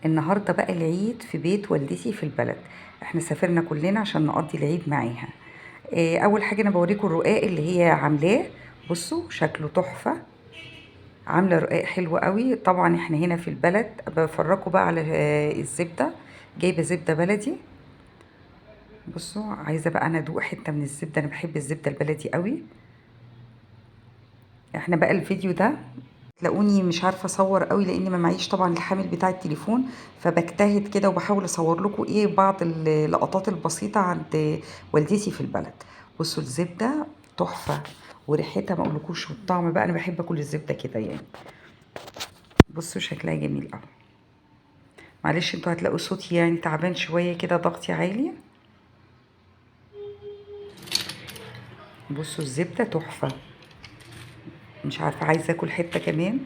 النهاردة بقى العيد في بيت والدتي في البلد. احنا سافرنا كلنا عشان نقضي العيد معاها. اول حاجة انا بوريكم الرقاق اللي هي عاملاه. بصوا شكله تحفة. عاملة رقاق حلو قوي. طبعا احنا هنا في البلد بفرجكم بقى على الزبدة. جايبة زبدة بلدي. بصوا عايزة بقى انا ادوق حتة من الزبدة، انا بحب الزبدة البلدي قوي. احنا بقى الفيديو ده تلاقوني مش عارفه اصور قوي لاني ما معيش طبعا الحامل بتاع التليفون، فبجتهد كده وبحاول اصور لكم بعض اللقطات البسيطه عند والدتي في البلد. بصوا الزبده تحفه، وريحتها ما اقولكوش، والطعم بقى انا بحب اكل الزبده كده يعني. بصوا شكلها جميل قوي. معلش انتوا هتلاقوا صوتي يعني تعبان شويه كده، ضغطي عالي. بصوا الزبده تحفه. مش عارفه عايزه اكل حته كمان.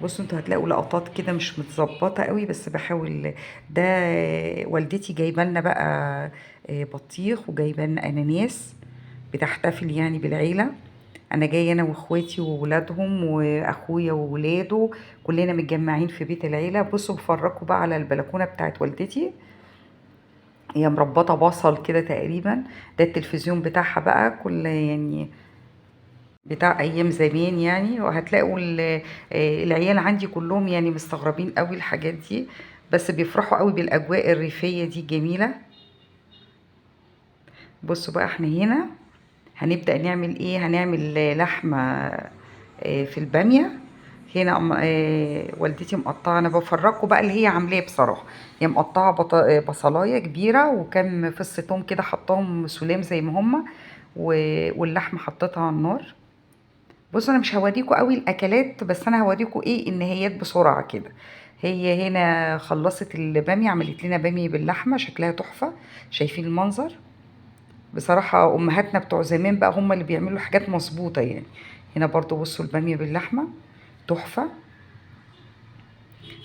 بصوا انتوا هتلاقوا لقطات كده مش متظبطه قوي بس بحاول. ده والدتي جايبه لنا بقى بطيخ، وجايبه لنا اناناس. بتحتفل يعني بالعيله. انا جايه انا واخواتي وولادهم واخويا وولاده، كلنا متجمعين في بيت العيله. بصوا بفرجكم بقى على البلكونه بتاعت والدتي. هي مربطه بصل كده تقريبا. ده التلفزيون بتاعها بقى كل يعني بتاع ايام زمان يعني. وهتلاقوا العيال عندي كلهم يعني مستغربين قوي الحاجات دي، بس بيفرحوا قوي بالاجواء الريفيه دي جميله. بصوا بقى احنا هنا هنبدا نعمل ايه. هنعمل لحمه في الباميه. هنا والدتي مقطعه، انا بفرجكم بقى اللي هي عاملاه بصراحه. هي مقطعه بصلايه كبيره وكم فص توم كده، حطاهم سلام زي ما هما. واللحمه حطيتها على النار. بصوا انا مش هوريكم قوي الاكلات، بس انا هوريكم النهايات بسرعه كده. هي هنا خلصت الباميه، عملت لنا باميه باللحمه شكلها تحفه. شايفين المنظر؟ بصراحه امهاتنا بتوع زمان بقى هم اللي بيعملوا حاجات مظبوطه يعني. هنا برضو بصوا الباميه باللحمه تحفه.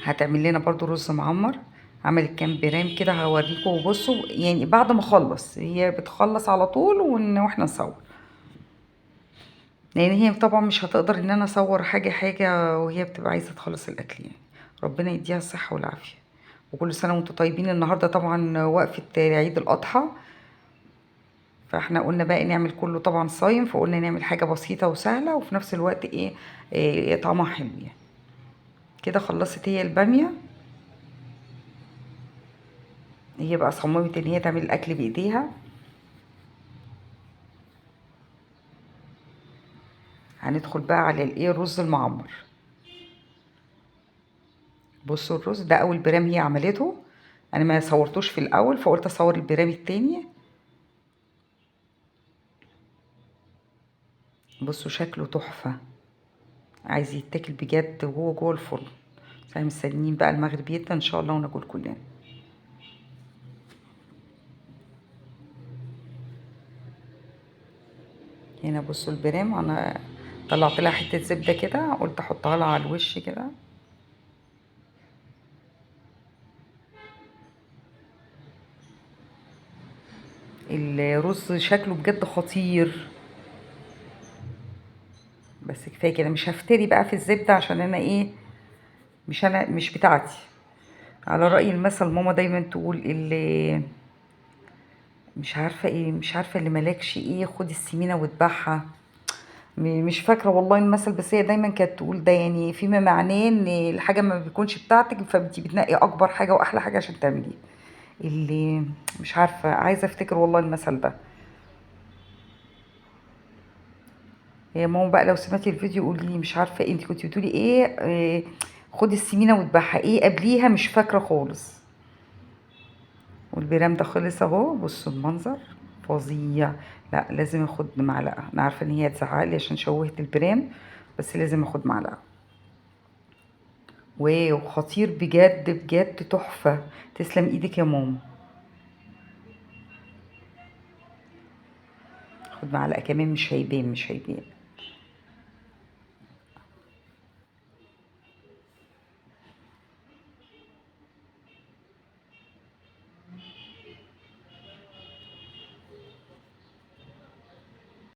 هتعمل لنا برضو رز معمر. عملت كام برام كده هوريكم. بصوا يعني بعد ما اخلص، هي بتخلص على طول واحنا نصور. لان هي طبعا مش هتقدر ان انا اصور حاجه وهي بتبقى عايزه تخلص الاكل يعني. ربنا يديها الصحه والعافيه. وكل سنه وانتم طيبين. النهارده طبعا وقفه عيد الاضحى، فاحنا قلنا بقى نعمل كله طبعا صايم، فقلنا نعمل حاجه بسيطه وسهله وفي نفس الوقت طعمها حلو يعني. كده خلصت هي الباميه. هي بقى صممت ان هي تعمل الاكل بايديها. هندخل بقى على الرز المعمر. بصوا الرز ده اول برام هي عملته. انا ما صورتوش في الاول فقلت اصور البرام التاني. بصوا شكله تحفة. عايز يتاكل بجد وهو جوه الفرن. احنا مستنيين بقى المغرب يبدا ان شاء الله وناكل كلنا. هنا بصوا البرام، انا طلعت لها حتة زبدة كده، قلت احطها لها على الوش كده. الرز شكله بجد خطير. بس كفاية كده، مش هفتري بقى في الزبدة عشان انا مش انا مش بتاعتي. على رأي المثل ماما دايما تقول اللي مش عارفة اللي ملكش خد السمينة واتبعها. مش فاكرة والله المثل، بس هي دايما كانت تقول ده يعني فيما معناه ان الحاجة ما بيكونش بتاعتك فانتي بتنقي اكبر حاجة واحلى حاجة عشان تعمليها. اللي مش عارفة، عايزة افتكر والله المثل ده. هي ماما بقى لو سمعتي الفيديو قولي لي، مش عارفة انتي كنتي بتقولي خدي السمينة واتبعها قبليها مش فاكرة خالص. والبرام ده خلص اهو. بصوا المنظر فظيع. لا لازم اخد معلقة. انا عارفة ان هي هتزعقلي عشان شوهت البرام، بس لازم اخد معلقة. وخطير بجد بجد تحفة. تسلم ايدك يا ماما. خد معلقة كمان، مش هيبان.